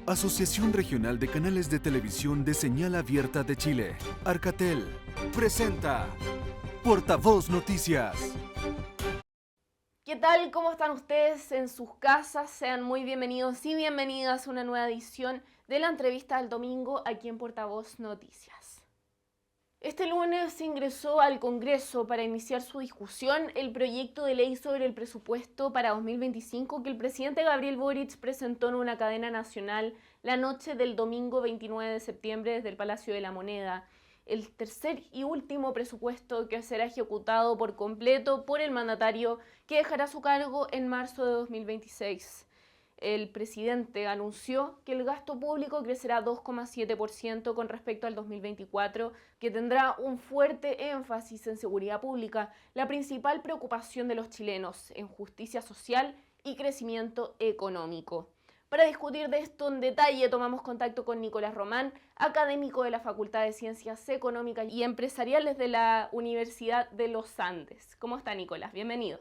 Asociación Regional de Canales de Televisión de Señal Abierta de Chile, Arcatel, presenta Portavoz Noticias. ¿Qué tal? ¿Cómo están ustedes en sus casas? Sean muy bienvenidos y bienvenidas a una nueva edición de la entrevista del domingo aquí en Portavoz Noticias. Este lunes se ingresó al Congreso para iniciar su discusión el proyecto de ley sobre el presupuesto para 2025 que el presidente Gabriel Boric presentó en una cadena nacional la noche del domingo 29 de septiembre desde el Palacio de la Moneda. El tercer y último presupuesto que será ejecutado por completo por el mandatario que dejará su cargo en marzo de 2026. El presidente anunció que el gasto público crecerá 2,7% con respecto al 2024, que tendrá un fuerte énfasis en seguridad pública, la principal preocupación de los chilenos, en justicia social y crecimiento económico. Para discutir de esto en detalle tomamos contacto con Nicolás Román, académico de la Facultad de Ciencias Económicas y Empresariales de la Universidad de los Andes. ¿Cómo está, Nicolás? Bienvenido.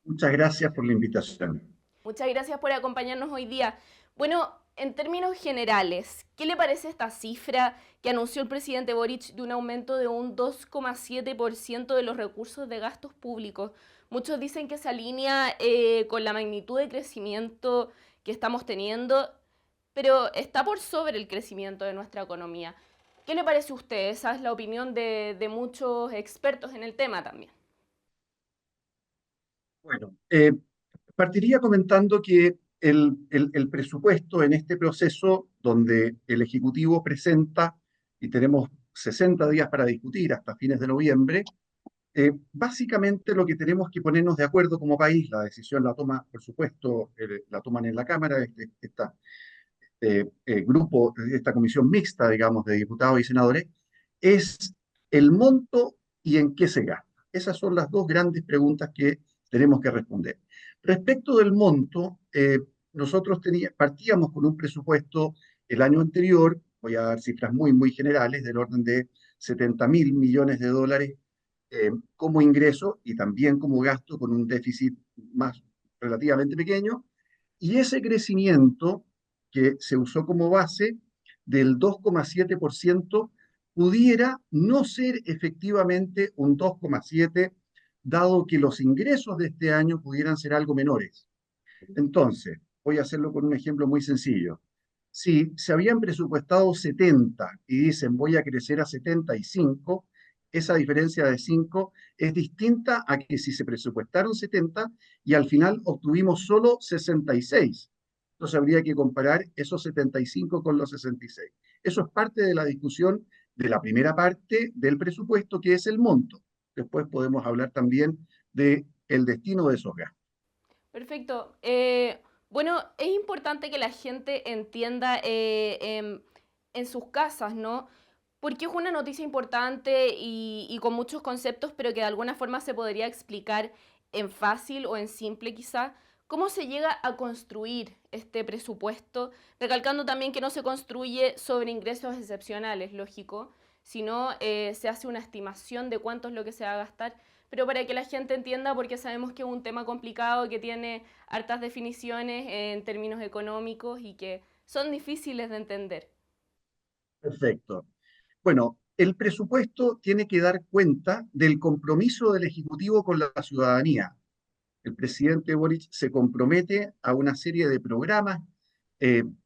Muchas gracias por la invitación. Muchas gracias por acompañarnos hoy día. Bueno, en términos generales, ¿qué le parece esta cifra que anunció el presidente Boric de un aumento de un 2,7% de los recursos de gastos públicos? Muchos dicen que se alinea con la magnitud de crecimiento que estamos teniendo, pero está por sobre el crecimiento de nuestra economía. ¿Qué le parece a usted? Esa es la opinión de muchos expertos en el tema también. Bueno, partiría comentando que el presupuesto en este proceso, donde el Ejecutivo presenta, y tenemos 60 días para discutir hasta fines de noviembre, básicamente lo que tenemos que ponernos de acuerdo como país, la decisión la toma, por supuesto, la toman en la Cámara, grupo, esta comisión mixta, digamos, de diputados y senadores, es el monto y en qué se gasta. Esas son las dos grandes preguntas que tenemos que responder. Respecto del monto, nosotros partíamos con un presupuesto el año anterior, voy a dar cifras muy generales, del orden de 70.000 millones de dólares como ingreso y también como gasto, con un déficit más relativamente pequeño, y ese crecimiento que se usó como base del 2,7% pudiera no ser efectivamente un 2,7%, dado que los ingresos de este año pudieran ser algo menores. Entonces, voy a hacerlo con un ejemplo muy sencillo. Si se habían presupuestado 70 y dicen voy a crecer a 75, esa diferencia de 5 es distinta a que si se presupuestaron 70 y al final obtuvimos solo 66. Entonces habría que comparar esos 75 con los 66. Eso es parte de la discusión de la primera parte del presupuesto, que es el monto. Después podemos hablar también del destino de esos gastos. Perfecto. Bueno, es importante que la gente entienda en sus casas, ¿no? Porque es una noticia importante y con muchos conceptos, pero que de alguna forma se podría explicar en fácil o en simple quizá. ¿Cómo se llega a construir este presupuesto? Recalcando también que no se construye sobre ingresos excepcionales, lógico, sino se hace una estimación de cuánto es lo que se va a gastar, pero para que la gente entienda, porque sabemos que es un tema complicado, que tiene hartas definiciones en términos económicos y que son difíciles de entender. Perfecto. Bueno, el presupuesto tiene que dar cuenta del compromiso del Ejecutivo con la ciudadanía. El presidente Boric se compromete a una serie de programas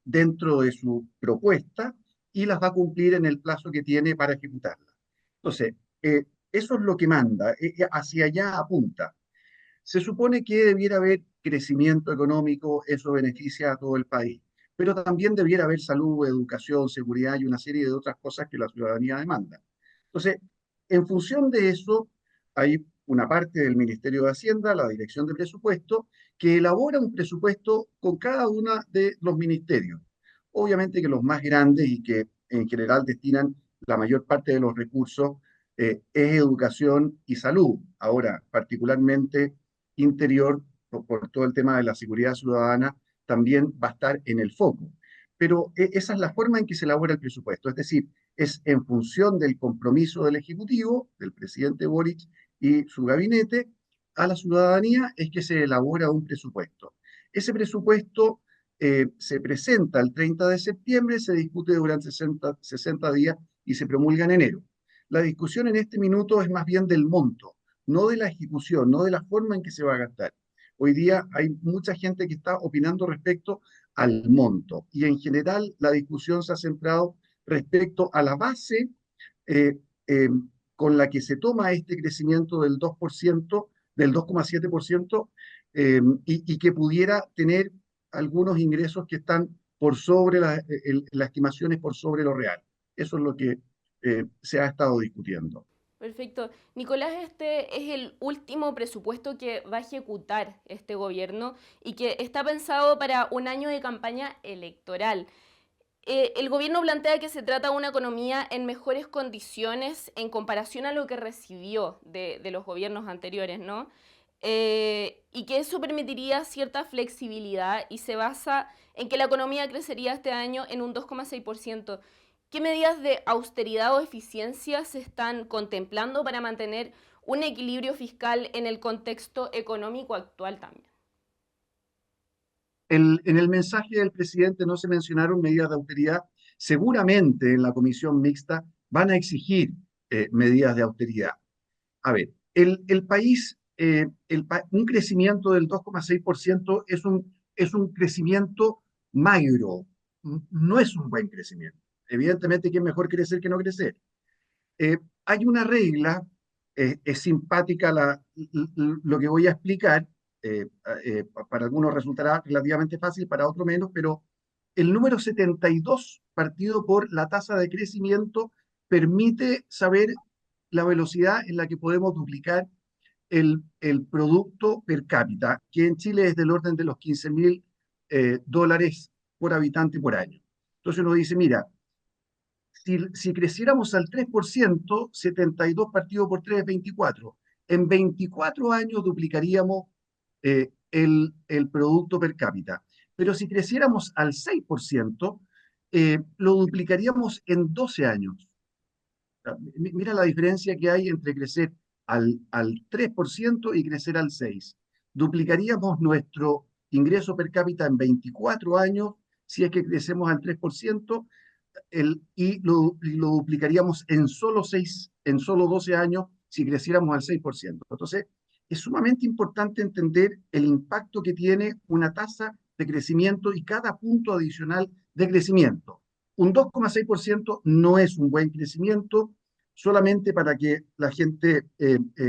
dentro de su propuesta y las va a cumplir en el plazo que tiene para ejecutarlas. Entonces, eso es lo que manda, hacia allá apunta. Se supone que debiera haber crecimiento económico, eso beneficia a todo el país, pero también debiera haber salud, educación, seguridad y una serie de otras cosas que la ciudadanía demanda. Entonces, en función de eso, hay una parte del Ministerio de Hacienda, la Dirección de Presupuesto, que elabora un presupuesto con cada uno de los ministerios. Obviamente que los más grandes y que en general destinan la mayor parte de los recursos es educación y salud. Ahora, particularmente interior, por todo el tema de la seguridad ciudadana, también va a estar en el foco. Pero esa es la forma en que se elabora el presupuesto, es decir, es en función del compromiso del Ejecutivo, del presidente Boric y su gabinete, a la ciudadanía es que se elabora un presupuesto. Ese presupuesto se presenta el 30 de septiembre, se discute durante 60 días y se promulga en enero. La discusión en este minuto es más bien del monto, no de la ejecución, no de la forma en que se va a gastar. Hoy día hay mucha gente que está opinando respecto al monto y en general la discusión se ha centrado respecto a la base eh, eh, con la que se toma este crecimiento del 2%, del 2,7%, y que pudiera tener algunos ingresos que están por sobre las estimaciones, por sobre lo real. Eso es lo que se ha estado discutiendo. Perfecto. Nicolás, este es el último presupuesto que va a ejecutar este gobierno y que está pensado para un año de campaña electoral. El gobierno plantea que se trata de una economía en mejores condiciones en comparación a lo que recibió de los gobiernos anteriores, ¿no? Y que eso permitiría cierta flexibilidad y se basa en que la economía crecería este año en un 2,6%. ¿Qué medidas de austeridad o eficiencia se están contemplando para mantener un equilibrio fiscal en el contexto económico actual también? En el mensaje del presidente no se mencionaron medidas de austeridad. Seguramente en la comisión mixta van a exigir medidas de austeridad. A ver, el país, un crecimiento del 2,6% es un crecimiento magro, no es un buen crecimiento. Evidentemente que es mejor crecer que no crecer. Hay una regla, es simpática lo que voy a explicar, para algunos resultará relativamente fácil, para otros menos, pero el número 72 partido por la tasa de crecimiento permite saber la velocidad en la que podemos duplicar el producto per cápita, que en Chile es del orden de los 15.000 dólares por habitante por año. Entonces uno dice, mira, si creciéramos al 3%, 72 partido por 3 es 24. En 24 años duplicaríamos el producto per cápita. Pero si creciéramos al 6%, lo duplicaríamos en 12 años. Mira la diferencia que hay entre crecer al 3% y crecer al 6%. Duplicaríamos nuestro ingreso per cápita en 24 años si es que crecemos al 3%, y lo duplicaríamos en solo 12 años si creciéramos al 6%. Entonces, es sumamente importante entender el impacto que tiene una tasa de crecimiento y cada punto adicional de crecimiento. Un 2,6% no es un buen crecimiento, solamente para que la gente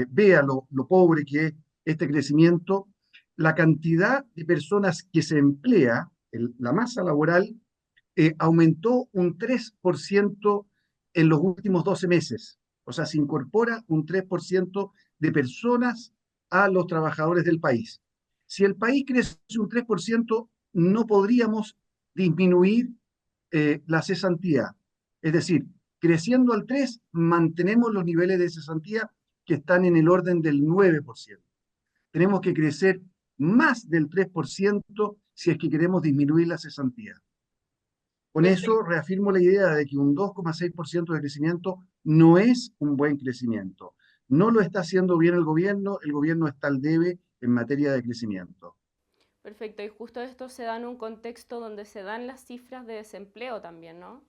vea lo pobre que es este crecimiento. La cantidad de personas que se emplea, la masa laboral, aumentó un 3% en los últimos 12 meses. O sea, se incorpora un 3% de personas a los trabajadores del país. Si el país crece un 3%, no podríamos disminuir la cesantía. Es decir, creciendo al 3, mantenemos los niveles de cesantía que están en el orden del 9%. Tenemos que crecer más del 3% si es que queremos disminuir la cesantía. Con eso reafirmo la idea de que un 2,6% de crecimiento no es un buen crecimiento. No lo está haciendo bien el gobierno está al debe en materia de crecimiento. Perfecto, y justo esto se da en un contexto donde se dan las cifras de desempleo también, ¿no?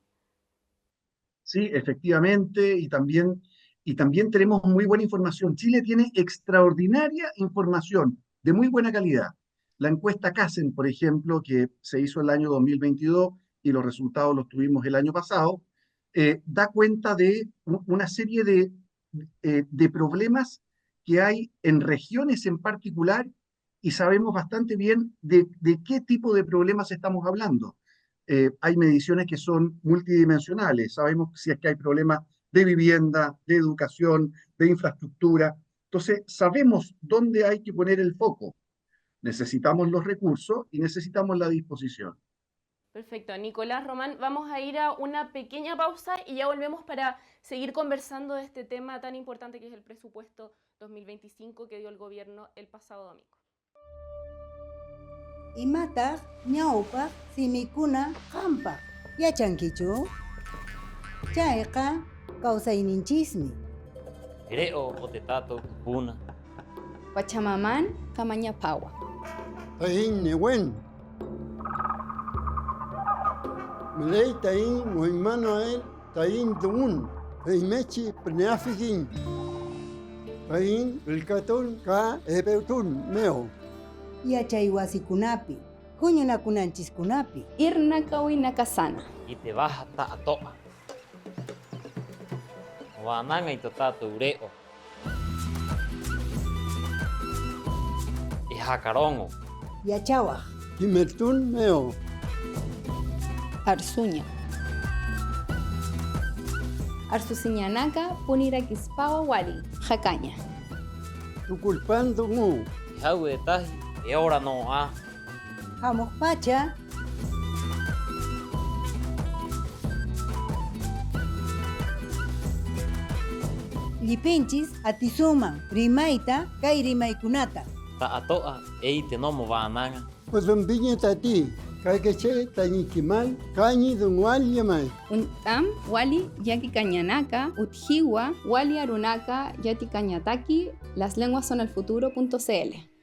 Sí, efectivamente, y también tenemos muy buena información. Chile tiene extraordinaria información de muy buena calidad. La encuesta CASEN, por ejemplo, que se hizo el año 2022 y los resultados los tuvimos el año pasado, da cuenta de una serie de problemas que hay en regiones en particular y sabemos bastante bien de qué tipo de problemas estamos hablando. Hay mediciones que son multidimensionales. Sabemos si es que hay problemas de vivienda, de educación, de infraestructura. Entonces, sabemos dónde hay que poner el foco. Necesitamos los recursos y necesitamos la disposición. Perfecto, Nicolás Román, vamos a ir a una pequeña pausa y ya volvemos para seguir conversando de este tema tan importante que es el presupuesto 2025 que dio el gobierno el pasado domingo. Imataq ñawpaq simikuna qampaq yachankichu? Chayqa kawsayninchismi. Creo potetato kupuna. Pachamamán Kamañapawa. Payinni wen. Malay tain Moimanoel tain Dumun. Heimechi Pneafikin. Tain Vilkatun ka Ebeutun Meo. Yachaywasikkunapi, huñunakunanchiskunapi. Irnakawi nakasana. Y te vas hasta a toa. Wananga y totato ureo. Y jacarongo. Yachawaj, Kimertun Meo. Arsuña. Arsusiñanaka punirakispawa wali. Jacaña. Tukulpan Dungu. Jaue de taji. Y ahora no a. hamukpacha, llipinchis atisuman rimayta kay rimaykunata. Ta a toa. Ey te nomo wananga. Pues un viña tati. Kaikeche tañikimal. Kañi Dungual Yamai. Untam wali yaki cañanaca, utjiwa, wali arunaka, yati cañataki, las lenguas son el futuro.cl.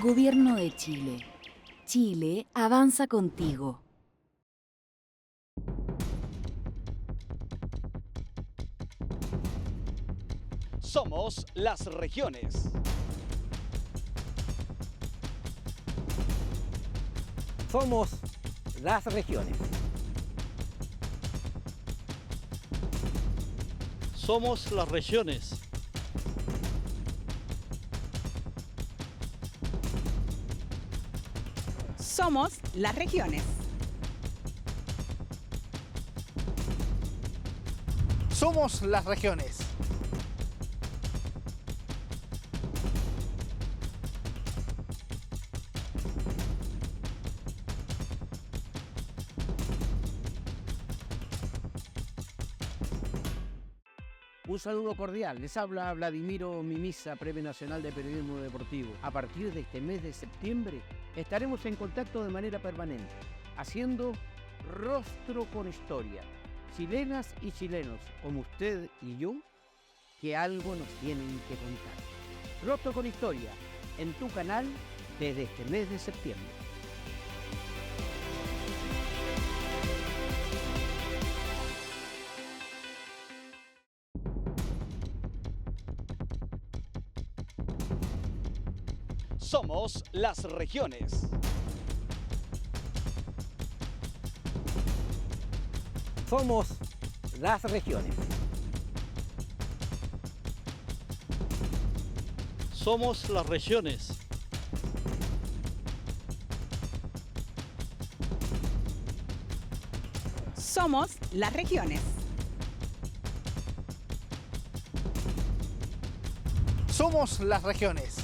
Gobierno de Chile. Chile avanza contigo. Somos las regiones. Somos las regiones. Somos las regiones. Somos las regiones. Somos las regiones. Un saludo cordial. Les habla Vladimiro Mimisa, Premio Nacional de Periodismo Deportivo. A partir de este mes de septiembre estaremos en contacto de manera permanente, haciendo Rostro con Historia. Chilenas y chilenos, como usted y yo, que algo nos tienen que contar. Rostro con Historia, en tu canal desde este mes de septiembre. Somos las regiones. Somos las regiones. Somos las regiones. Somos las regiones. Somos las regiones.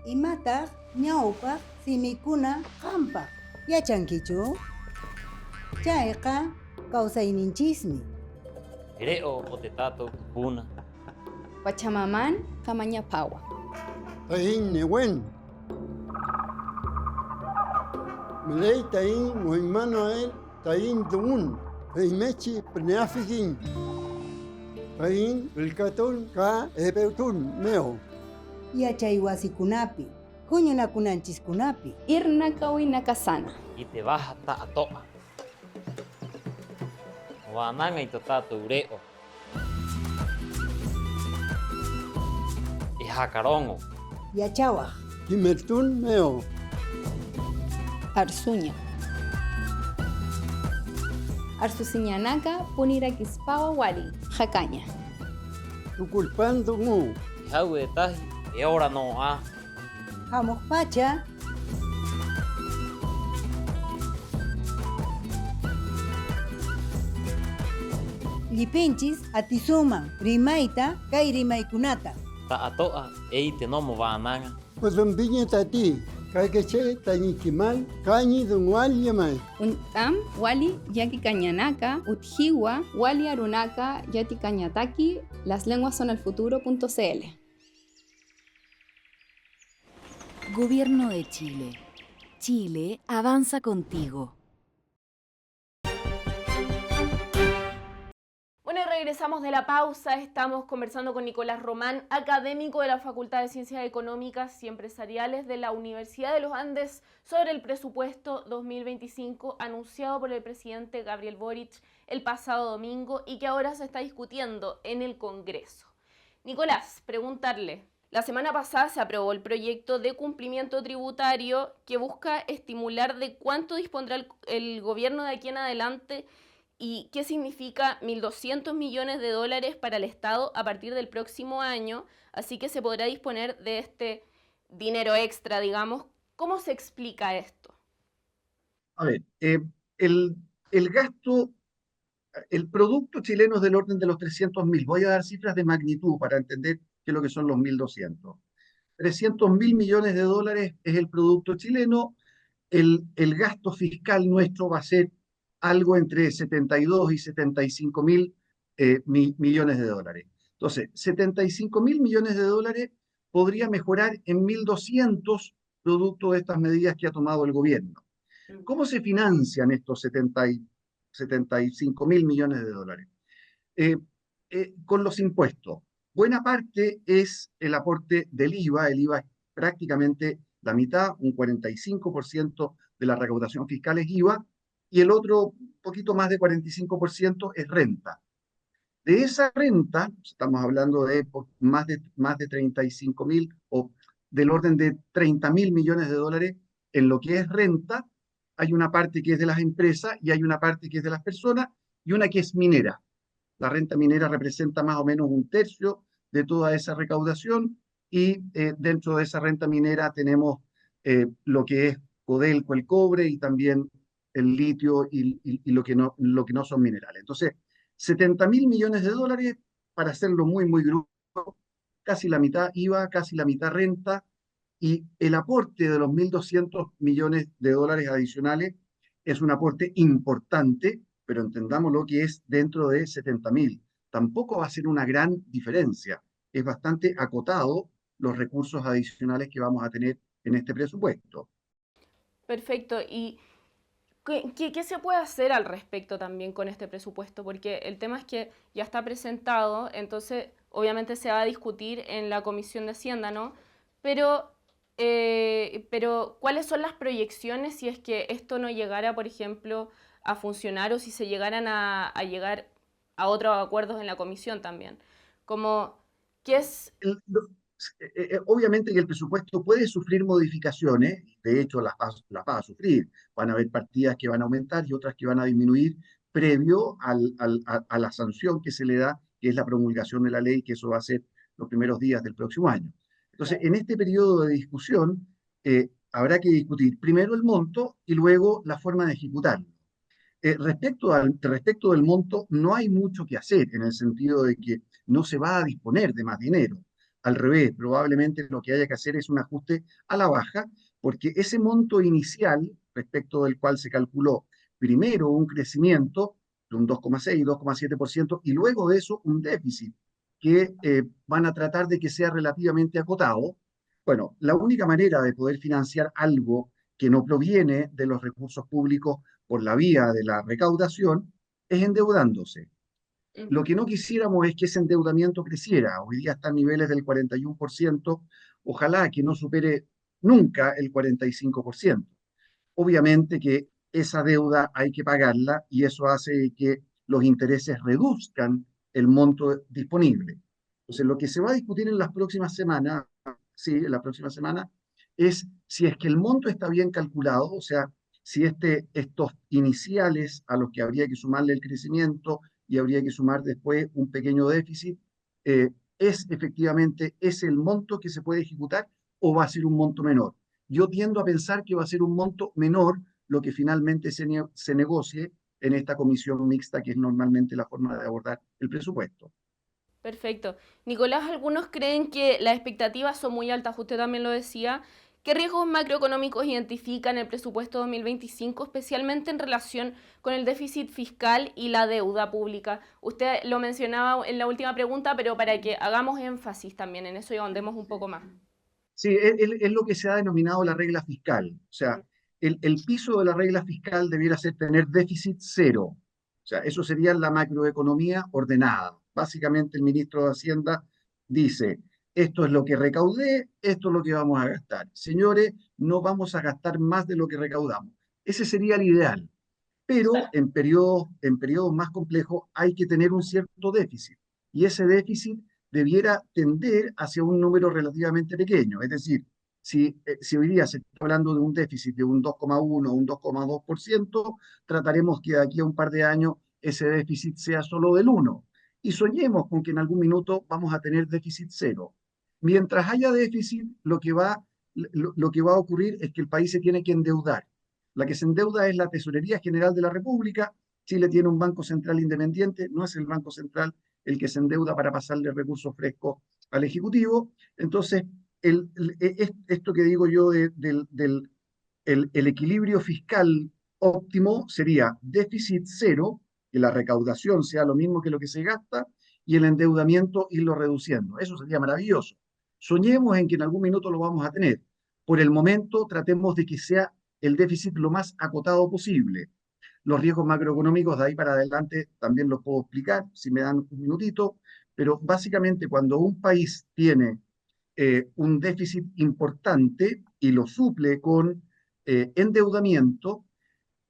Imataq ñawpaq simikuna qampaq. Yachankichu? Chayqa kawsayninchismi. Creo potetato puna. Pachamamán, Camañapawa. Tain Newen. Malay tain Moimanoel tain Dumun. Heimechi Pneafikin. Tain Vilkatun ka Ebeutun Meo. Yachaywasikkunapi, huñunakunanchiskunapi. Irnakawi nakasana. Y te vas hasta a toa. Wananga y totato ureo. Y jacarongo. Yachawaj, Kimertun Meo. Arsuña. Arsusiñanaka punirakispawa wali. Jacaña. Tukulpan Dungu. Jaue de taji. Y ahora no a. hamukpacha, llipinchis atisuman rimayta kay rimaykunata. Ta a toa. Ey te nomo wananga. Pues un viña tati. Kaikeche tañikimal. Kañi Dungual Yamai. Untam wali yaki cañanaca, utjiwa, wali arunaka, yati cañataki, las lenguas son el futuro.cl. Gobierno de Chile. Chile avanza contigo. Bueno, y regresamos de la pausa. Estamos conversando con Nicolás Román, académico de la Facultad de Ciencias Económicas y Empresariales de la Universidad de los Andes, sobre el presupuesto 2025 anunciado por el presidente Gabriel Boric el pasado domingo y que ahora se está discutiendo en el Congreso. Nicolás, preguntarle, la semana pasada se aprobó el proyecto de cumplimiento tributario que busca estimular de cuánto dispondrá el gobierno de aquí en adelante y qué significa 1.200 millones de dólares para el Estado a partir del próximo año, así que se podrá disponer de este dinero extra, digamos. ¿Cómo se explica esto? A ver, el gasto, el producto chileno es del orden de los 300.000. Voy a dar cifras de magnitud para entender qué es lo que son los 1.200. 300.000 millones de dólares es el producto chileno. El gasto fiscal nuestro va a ser algo entre 72 y 75.000 millones de dólares. Entonces, 75.000 millones de dólares podría mejorar en 1.200 producto de estas medidas que ha tomado el gobierno. ¿Cómo se financian estos 75.000 millones de dólares? Con los impuestos. Buena parte es el aporte del IVA. El IVA es prácticamente la mitad, un 45% de la recaudación fiscal es IVA, y el otro, poquito más de 45%, es renta. De esa renta, estamos hablando de más de 35.000 o del orden de 30.000 millones de dólares en lo que es renta. Hay una parte que es de las empresas y hay una parte que es de las personas y una que es minera. La renta minera representa más o menos un tercio de toda esa recaudación y dentro de esa renta minera tenemos lo que es Codelco, el cobre, y también el litio y lo que no son minerales. Entonces, 70.000 millones de dólares, para hacerlo muy, muy grueso, casi la mitad IVA, casi la mitad renta, y el aporte de los 1.200 millones de dólares adicionales es un aporte importante, pero entendamos lo que es dentro de 70.000. Tampoco va a ser una gran diferencia. Es bastante acotado los recursos adicionales que vamos a tener en este presupuesto. Perfecto. ¿Y qué se puede hacer al respecto también con este presupuesto? Porque el tema es que ya está presentado, entonces obviamente se va a discutir en la Comisión de Hacienda, ¿no? Pero ¿cuáles son las proyecciones si es que esto no llegara, por ejemplo, a funcionar o si se llegaran a llegar a otros acuerdos en la Comisión también? Como, ¿qué es? Obviamente que el presupuesto puede sufrir modificaciones, de hecho las va a sufrir. Van a haber partidas que van a aumentar y otras que van a disminuir previo a la sanción que se le da, que es la promulgación de la ley, que eso va a ser los primeros días del próximo año. Entonces, en este periodo de discusión, habrá que discutir primero el monto y luego la forma de ejecutarlo. Respecto del monto, no hay mucho que hacer en el sentido de que no se va a disponer de más dinero. Al revés, probablemente lo que haya que hacer es un ajuste a la baja, porque ese monto inicial, respecto del cual se calculó primero un crecimiento de un 2,6, 2,7%, y luego de eso un déficit que van a tratar de que sea relativamente acotado. Bueno, la única manera de poder financiar algo que no proviene de los recursos públicos por la vía de la recaudación es endeudándose. Lo que no quisiéramos es que ese endeudamiento creciera. Hoy día está a niveles del 41%, ojalá que no supere nunca el 45%. Obviamente que esa deuda hay que pagarla y eso hace que los intereses reduzcan el monto disponible. Entonces, lo que se va a discutir en las próximas semanas, sí, en la próxima semana, es si es que el monto está bien calculado, o sea, si estos iniciales a los que habría que sumarle el crecimiento y habría que sumar después un pequeño déficit, efectivamente el monto que se puede ejecutar o va a ser un monto menor. Yo tiendo a pensar que va a ser un monto menor lo que finalmente se negocie en esta comisión mixta, que es normalmente la forma de abordar el presupuesto. Perfecto. Nicolás, algunos creen que las expectativas son muy altas, usted también lo decía. ¿Qué riesgos macroeconómicos identifican el presupuesto 2025, especialmente en relación con el déficit fiscal y la deuda pública? Usted lo mencionaba en la última pregunta, pero para que hagamos énfasis también en eso y ahondemos un poco más. Sí, es lo que se ha denominado la regla fiscal. O sea, el piso de la regla fiscal debiera ser tener déficit cero. O sea, eso sería la macroeconomía ordenada. Básicamente el ministro de Hacienda dice, esto es lo que recaudé, esto es lo que vamos a gastar. Señores, no vamos a gastar más de lo que recaudamos. Ese sería el ideal. Pero en periodos más complejos hay que tener un cierto déficit. Y ese déficit debiera tender hacia un número relativamente pequeño. Es decir, si hoy día se está hablando de un déficit de un 2,1 o un 2,2%, trataremos que de aquí a un par de años ese déficit sea solo del 1. Y soñemos con que en algún minuto vamos a tener déficit cero. Mientras haya déficit, lo que va a ocurrir es que el país se tiene que endeudar. La que se endeuda es la Tesorería General de la República. Chile tiene un Banco Central independiente, no es el Banco Central el que se endeuda para pasarle recursos frescos al Ejecutivo. Entonces, esto que digo yo del equilibrio fiscal óptimo sería déficit cero, que la recaudación sea lo mismo que lo que se gasta, y el endeudamiento irlo reduciendo. Eso sería maravilloso. Soñemos en que en algún minuto lo vamos a tener. Por el momento, tratemos de que sea el déficit lo más acotado posible. Los riesgos macroeconómicos de ahí para adelante también los puedo explicar, si me dan un minutito, pero básicamente cuando un país tiene un déficit importante y lo suple con endeudamiento,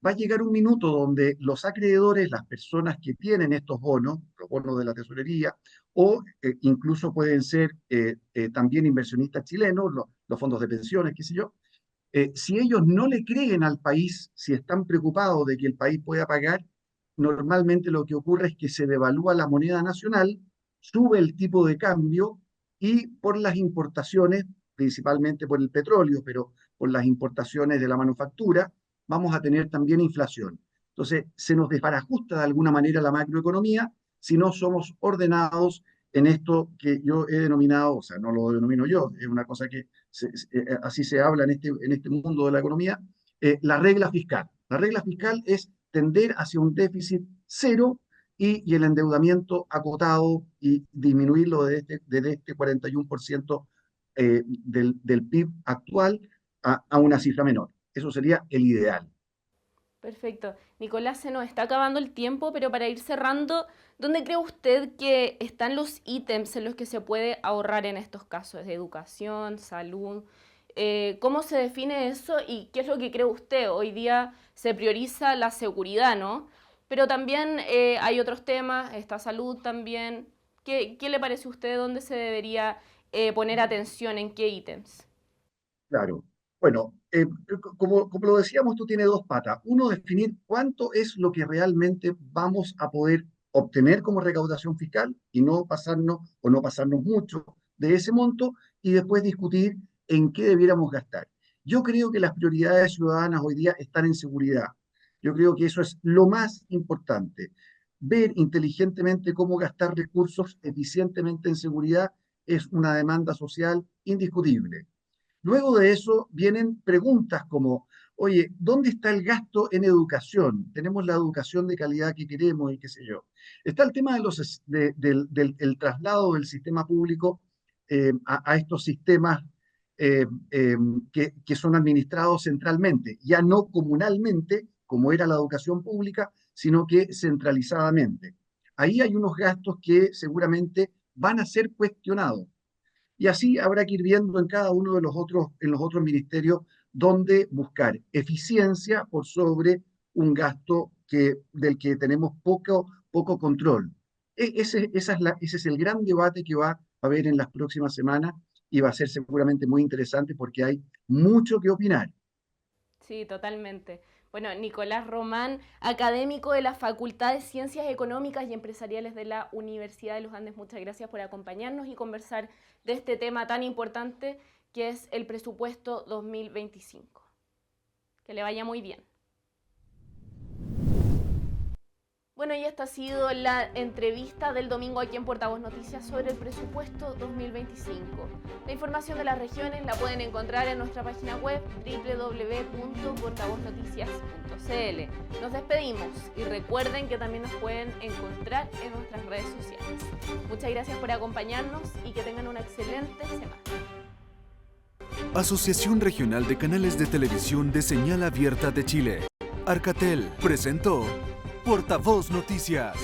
va a llegar un minuto donde los acreedores, las personas que tienen estos bonos, los bonos de la tesorería, o incluso pueden ser también inversionistas chilenos, los fondos de pensiones, qué sé yo, si ellos no le creen al país, si están preocupados de que el país pueda pagar, normalmente lo que ocurre es que se devalúa la moneda nacional, sube el tipo de cambio y por las importaciones, principalmente por el petróleo, pero por las importaciones de la manufactura, vamos a tener también inflación. Entonces, se nos desbarajusta de alguna manera la macroeconomía si no somos ordenados en esto que yo he denominado, o sea, no lo denomino yo, es una cosa que así se habla en este mundo de la economía, la regla fiscal. La regla fiscal es tender hacia un déficit cero y el endeudamiento acotado y disminuirlo desde este 41% del PIB actual a una cifra menor. Eso sería el ideal. Perfecto. Nicolás, se nos está acabando el tiempo, pero para ir cerrando, ¿dónde cree usted que están los ítems en los que se puede ahorrar en estos casos de educación, salud? ¿Cómo se define eso y qué es lo que cree usted? Hoy día se prioriza la seguridad, ¿no? Pero también hay otros temas, esta salud también. ¿Qué le parece a usted? ¿Dónde se debería poner atención? ¿En qué ítems? Claro. Bueno, como lo decíamos, esto tiene dos patas. Uno, definir cuánto es lo que realmente vamos a poder obtener como recaudación fiscal y no pasarnos mucho de ese monto, y después discutir en qué debiéramos gastar. Yo creo que las prioridades ciudadanas hoy día están en seguridad. Yo creo que eso es lo más importante. Ver inteligentemente cómo gastar recursos eficientemente en seguridad es una demanda social indiscutible. Luego de eso vienen preguntas como, oye, ¿dónde está el gasto en educación? Tenemos la educación de calidad que queremos y qué sé yo. Está el tema del traslado del sistema público a estos sistemas que son administrados centralmente, ya no comunalmente, como era la educación pública, sino que centralizadamente. Ahí hay unos gastos que seguramente van a ser cuestionados. Y así habrá que ir viendo en cada uno de los otros ministerios dónde buscar eficiencia por sobre un gasto del que tenemos poco control. Ese es el gran debate que va a haber en las próximas semanas y va a ser seguramente muy interesante porque hay mucho que opinar. Sí, totalmente. Bueno, Nicolás Román, académico de la Facultad de Ciencias Económicas y Empresariales de la Universidad de los Andes, muchas gracias por acompañarnos y conversar de este tema tan importante que es el presupuesto 2025. Que le vaya muy bien. Bueno, y esta ha sido la entrevista del domingo aquí en Portavoz Noticias sobre el presupuesto 2025. La información de las regiones la pueden encontrar en nuestra página web www.portavoznoticias.cl. Nos despedimos y recuerden que también nos pueden encontrar en nuestras redes sociales. Muchas gracias por acompañarnos y que tengan una excelente semana. Asociación Regional de Canales de Televisión de Señal Abierta de Chile, Arcatel, presentó Portavoz Noticias.